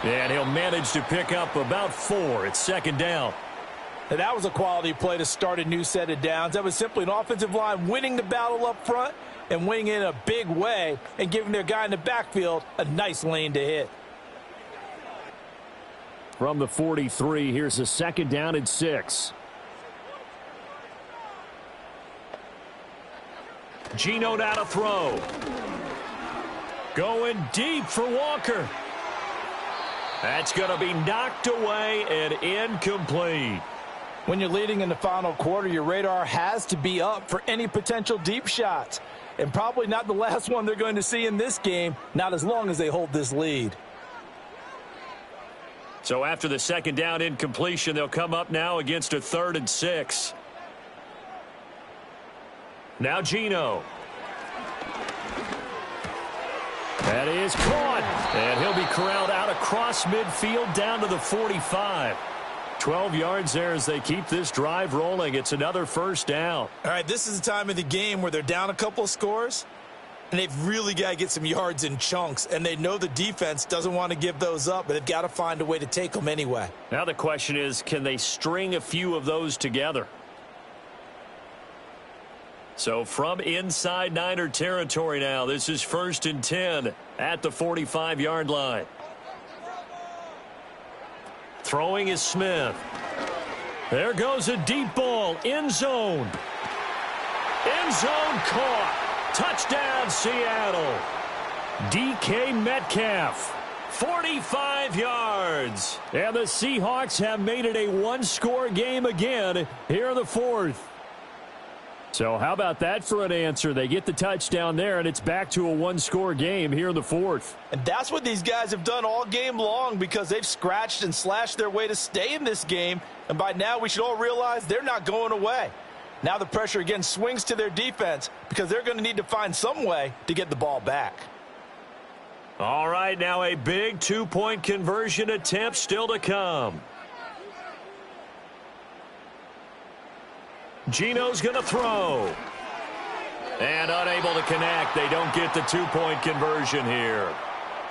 And he'll manage to pick up about 4. It's 2nd down. Now, that was a quality play to start a new set of downs. That was simply an offensive line winning the battle up front and winning in a big way and giving their guy in the backfield a nice lane to hit. From the 43, here's a 2nd down and 6. Geno now to throw. Going deep for Walker. That's going to be knocked away and incomplete. When you're leading in the final quarter, your radar has to be up for any potential deep shots. And probably not the last one they're going to see in this game, not as long as they hold this lead. So after the 2nd down incompletion, they'll come up now against a 3rd and 6. Now Geno. That is caught. And he'll be corralled out across midfield down to the 45. 12 yards there as they keep this drive rolling. It's another first down. All right, this is the time of the game where they're down a couple of scores, and they've really got to get some yards in chunks, and they know the defense doesn't want to give those up, but they've got to find a way to take them anyway. Now the question is, can they string a few of those together? So from inside Niner territory now, this is 1st and 10 at the 45-yard line. Throwing is Smith. There goes a deep ball. End zone. End zone caught. Touchdown, Seattle. DK Metcalf. 45 yards. And the Seahawks have made it a 1-score game again here in the 4th. So how about that for an answer? They get the touchdown there, and it's back to a 1-score game here in the 4th. And that's what these guys have done all game long because they've scratched and slashed their way to stay in this game. And by now we should all realize they're not going away. Now the pressure again swings to their defense because they're going to need to find some way to get the ball back. All right, now a big 2-point conversion attempt still to come. Geno's going to throw. And unable to connect. They don't get the 2-point conversion here.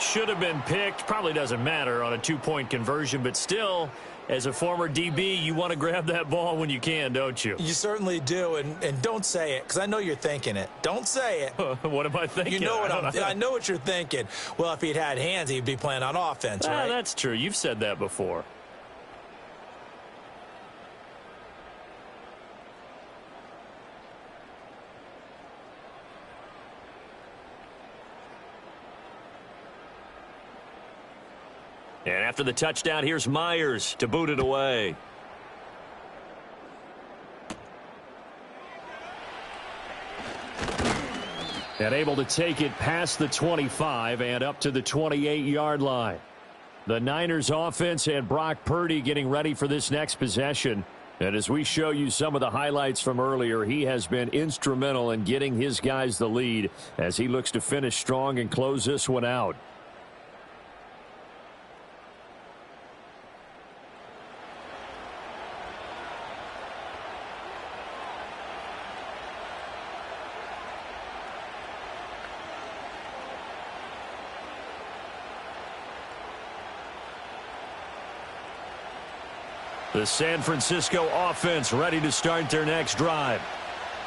Should have been picked. Probably doesn't matter on a 2-point conversion, but still, as a former DB, you want to grab that ball when you can, don't you? You certainly do, and don't say it, because I know you're thinking it. Don't say it. What am I thinking? You know what I know what you're thinking. Well, if he'd had hands, he'd be playing on offense, right? That's true. You've said that before. And after the touchdown, here's Myers to boot it away. And able to take it past the 25 and up to the 28-yard line. The Niners offense and Brock Purdy getting ready for this next possession. And as we show you some of the highlights from earlier, he has been instrumental in getting his guys the lead as he looks to finish strong and close this one out. The San Francisco offense ready to start their next drive.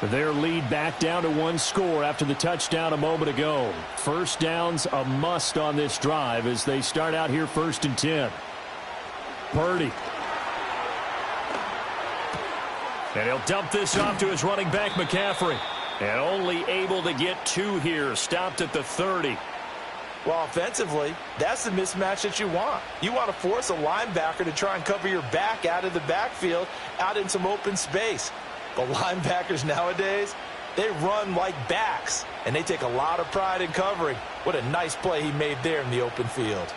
Their lead back down to 1 score after the touchdown a moment ago. First down's a must on this drive as they start out here 1st and 10. Purdy. And he'll dump this off to his running back, McCaffrey. And only able to get 2 here, stopped at the 30. Well, offensively, that's the mismatch that you want. You want to force a linebacker to try and cover your back out of the backfield, out in some open space. But linebackers nowadays, they run like backs, and they take a lot of pride in covering. What a nice play he made there in the open field.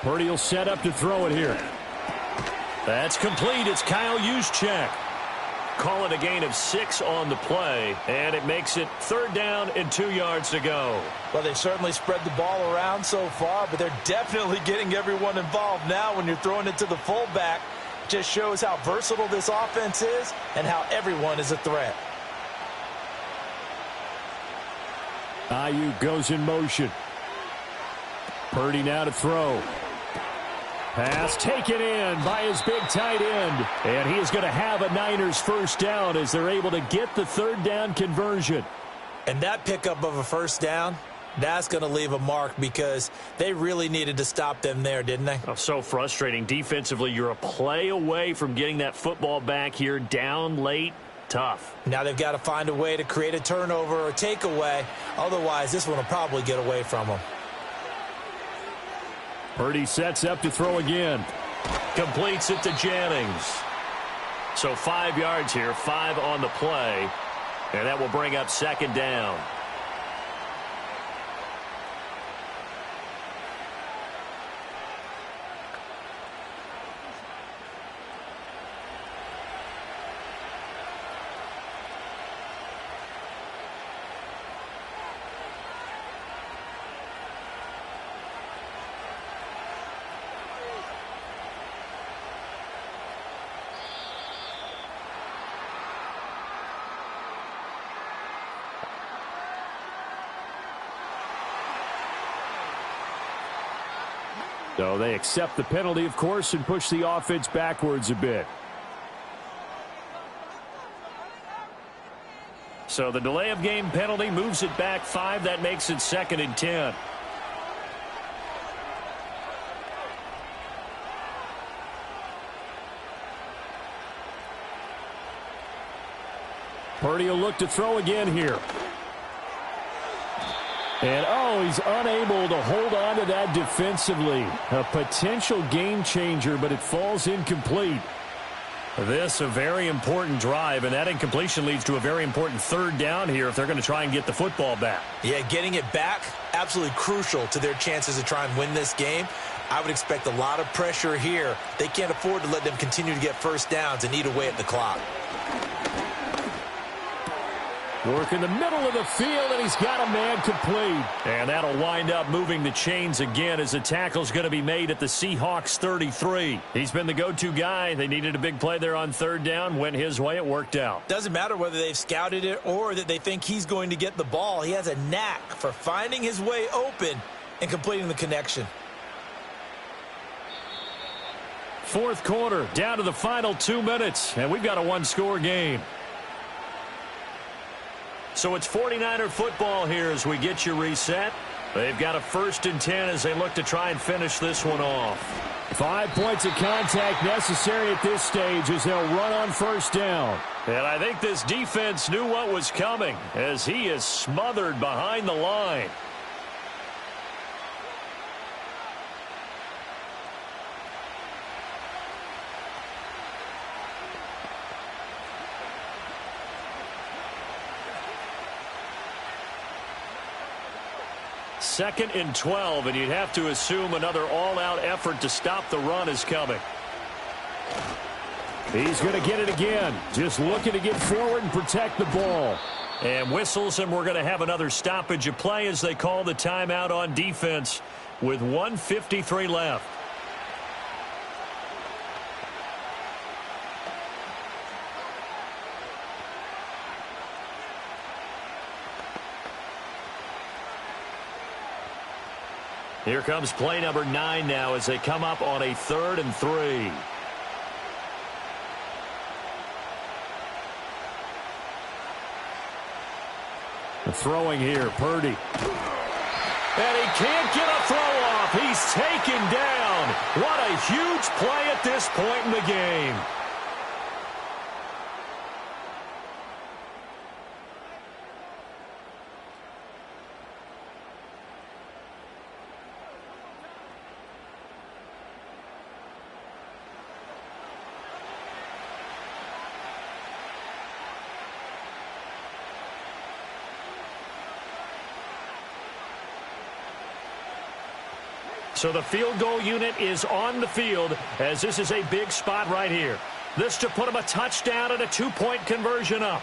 Purdy will set up to throw it here. That's complete. It's Kyle Juszczyk. Call it a gain of 6 on the play, and it makes it 3rd down and 2 yards to go. Well, they've certainly spread the ball around so far, but they're definitely getting everyone involved now when you're throwing it to the fullback. Just shows how versatile this offense is and how everyone is a threat. Ayuk goes in motion. Purdy now to throw. Pass taken in by his big tight end. And he is going to have a Niners first down as they're able to get the 3rd down conversion. And that pickup of a first down, that's going to leave a mark because they really needed to stop them there, didn't they? Oh, so frustrating. Defensively, you're a play away from getting that football back here down late. Tough. Now they've got to find a way to create a turnover or a takeaway. Otherwise, this one will probably get away from them. Purdy sets up to throw again. Completes it to Jennings. So 5 yards here, 5 on the play. And that will bring up 2nd down. So they accept the penalty, of course, and push the offense backwards a bit. So the delay of game penalty moves it back 5. That makes it 2nd and 10. Purdy will look to throw again here. And, oh, he's unable to hold on to that defensively. A potential game changer, but it falls incomplete. This a very important drive, and that incompletion leads to a very important 3rd down here if they're going to try and get the football back. Yeah, getting it back, absolutely crucial to their chances to try and win this game. I would expect a lot of pressure here. They can't afford to let them continue to get first downs and eat away at the clock. Work in the middle of the field, and he's got a man complete. And that'll wind up moving the chains again as the tackle's going to be made at the Seahawks 33. He's been the go-to guy. They needed a big play there on 3rd down. Went his way. It worked out. Doesn't matter whether they've scouted it or that they think he's going to get the ball. He has a knack for finding his way open and completing the connection. 4th quarter, down to the final 2 minutes, and we've got a 1-score game. So it's 49er football here as we get you reset. They've got a 1st and 10 as they look to try and finish this one off. 5 points of contact necessary at this stage as they'll run on 1st down. And I think this defense knew what was coming as he is smothered behind the line. Second and 12, and you'd have to assume another all-out effort to stop the run is coming. He's going to get it again. Just looking to get forward and protect the ball. And whistles, and we're going to have another stoppage of play as they call the timeout on defense with 1:53 left. Here comes play number 9 now as they come up on a 3rd and 3. Throwing here, Purdy. And he can't get a throw off. He's taken down. What a huge play at this point in the game. So the field goal unit is on the field as this is a big spot right here. This to put him a touchdown and a two-point conversion up.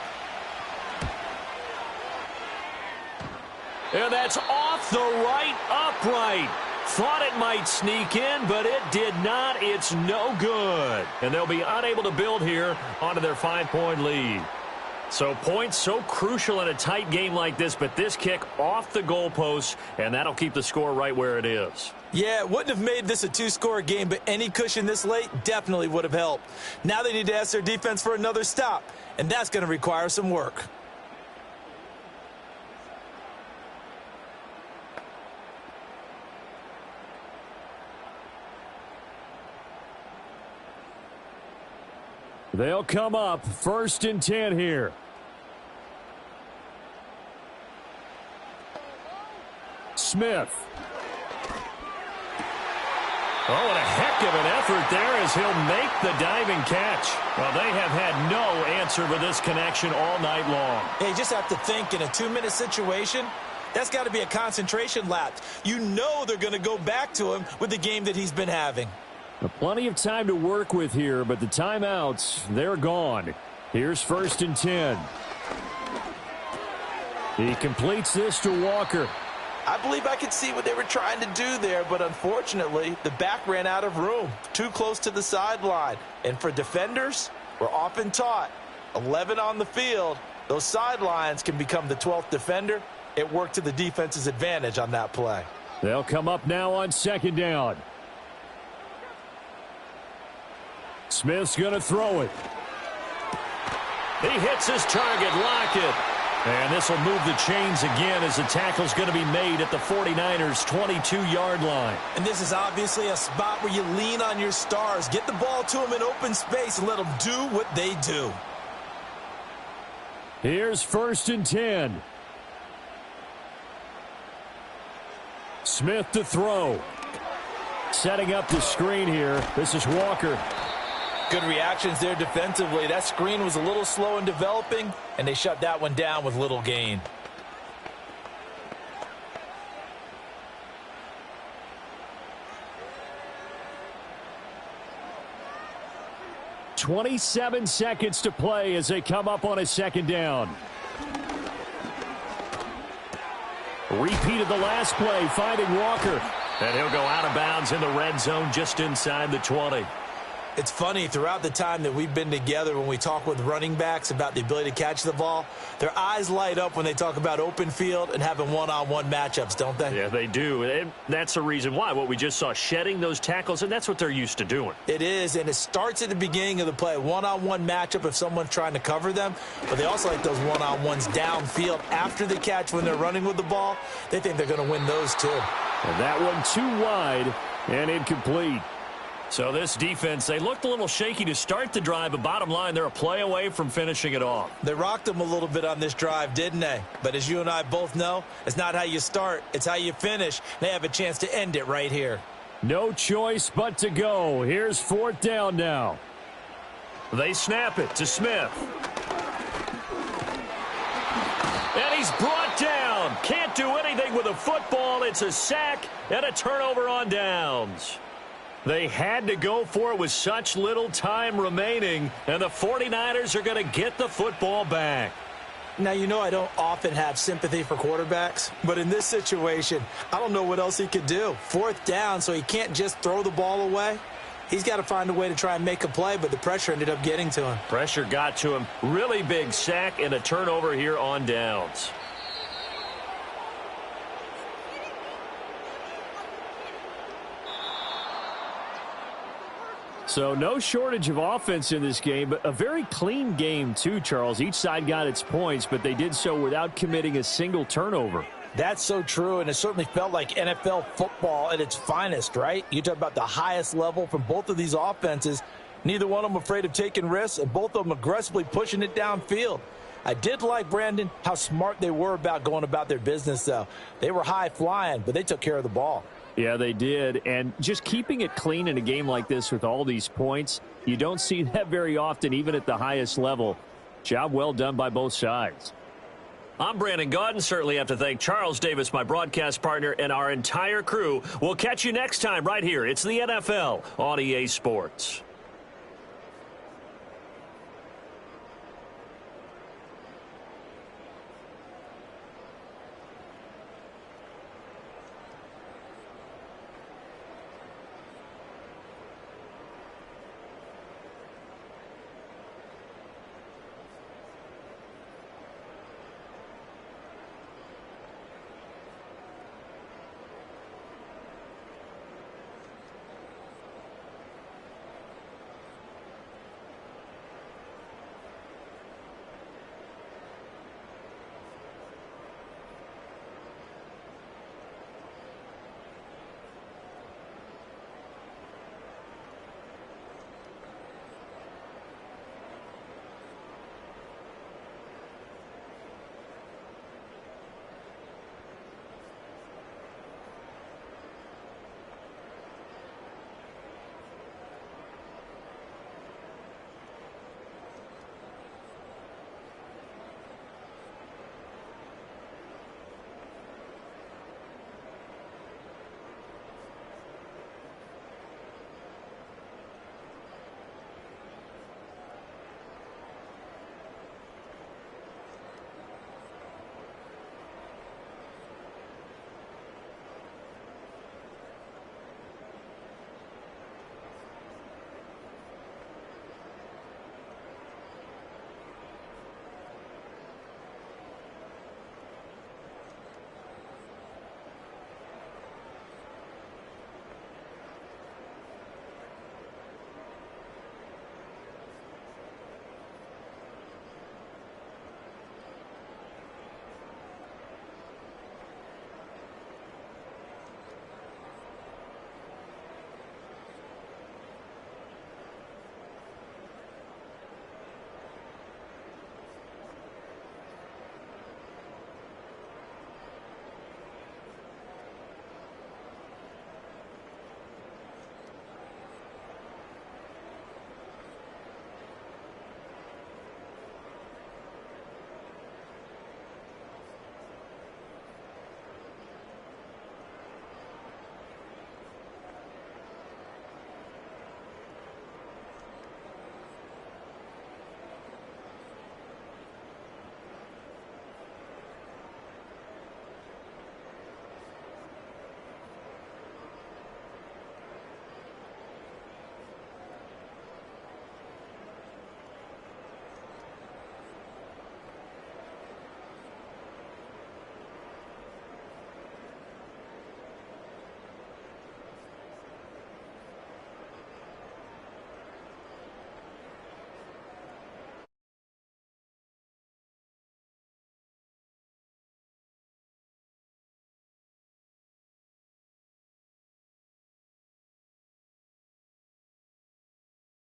And that's off the right upright. Thought it might sneak in, but it did not. It's no good. And they'll be unable to build here onto their 5-point lead. So points so crucial in a tight game like this, but this kick off the goalpost, and that'll keep the score right where it is. Yeah, it wouldn't have made this a two-score game, but any cushion this late definitely would have helped. Now they need to ask their defense for another stop, and that's going to require some work. They'll come up 1st and 10 here. Smith. Oh, and a heck of an effort there as he'll make the diving catch. Well, they have had no answer for this connection all night long. Hey, you just have to think in a 2-minute situation, that's got to be a concentration lapse. You know they're going to go back to him with the game that he's been having. Plenty of time to work with here, but the timeouts, they're gone. Here's 1st and 10. He completes this to Walker. I believe I could see what they were trying to do there, but unfortunately, the back ran out of room, too close to the sideline. And for defenders, we're often taught, 11 on the field, those sidelines can become the 12th defender. It worked to the defense's advantage on that play. They'll come up now on 2nd down. Smith's going to throw it. He hits his target, Lockett. And this will move the chains again as the tackle's going to be made at the 49ers' 22-yard line. And this is obviously a spot where you lean on your stars. Get the ball to them in open space and let them do what they do. Here's 1st and 10. Smith to throw. Setting up the screen here. This is Walker. Good reactions there defensively. That screen was a little slow in developing, and they shut that one down with little gain. .27 seconds to play as they come up on a 2nd down. Repeated the last play, finding Walker. And he'll go out of bounds in the red zone just inside the 20. It's funny, throughout the time that we've been together, when we talk with running backs about the ability to catch the ball, their eyes light up when they talk about open field and having one-on-one matchups, don't they? Yeah, they do. And that's the reason why. What we just saw, shedding those tackles, and that's what they're used to doing. It is, and it starts at the beginning of the play. One-on-one matchup if someone's trying to cover them, but they also like those one-on-ones downfield after the catch when they're running with the ball. They think they're going to win those too. And that one too wide and incomplete. So this defense, they looked a little shaky to start the drive, but bottom line, they're a play away from finishing it off. They rocked them a little bit on this drive, didn't they? But as you and I both know, it's not how you start, it's how you finish. They have a chance to end it right here. No choice but to go. Here's 4th down now. They snap it to Smith. And he's brought down. Can't do anything with a football. It's a sack and a turnover on downs. They had to go for it with such little time remaining, and the 49ers are going to get the football back. Now, you know I don't often have sympathy for quarterbacks, but in this situation, I don't know what else he could do. 4th down, so he can't just throw the ball away. He's got to find a way to try and make a play, but the pressure ended up getting to him. Pressure got to him. Really big sack and a turnover here on downs. So no shortage of offense in this game, but a very clean game too, Charles. Each side got its points, but they did so without committing a single turnover. That's so true, and it certainly felt like NFL football at its finest, right? You talk about the highest level from both of these offenses. Neither one of them afraid of taking risks, and both of them aggressively pushing it downfield. I did like, Brandon, how smart they were about going about their business, though. They were high-flying, but they took care of the ball. Yeah, they did, and just keeping it clean in a game like this with all these points, you don't see that very often, even at the highest level. Job well done by both sides. I'm Brandon Gaudin. Certainly have to thank Charles Davis, my broadcast partner, and our entire crew. We'll catch you next time right here. It's the NFL on EA Sports.